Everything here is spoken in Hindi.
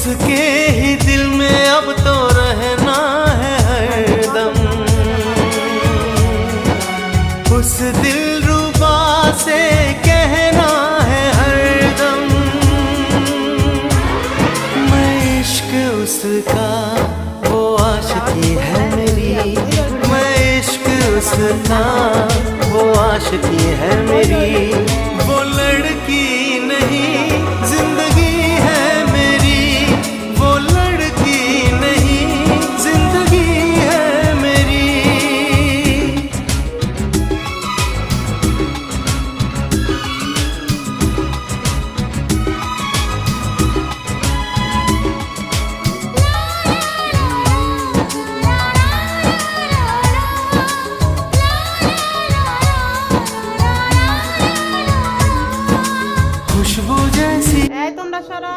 उसके ही दिल में अब तो रहना है हरदम। उस दिलरुबा से कहना है हरदम, मैं इश्क उसका वो आशिकी है मेरी, मैं इश्क उसका वो आशिकी है मेरी। वो लड़की नहीं जिंदगी है मेरी, वो लड़की नहीं जिंदगी है मेरी। खुशबू जैसी এই তোমরা সরো।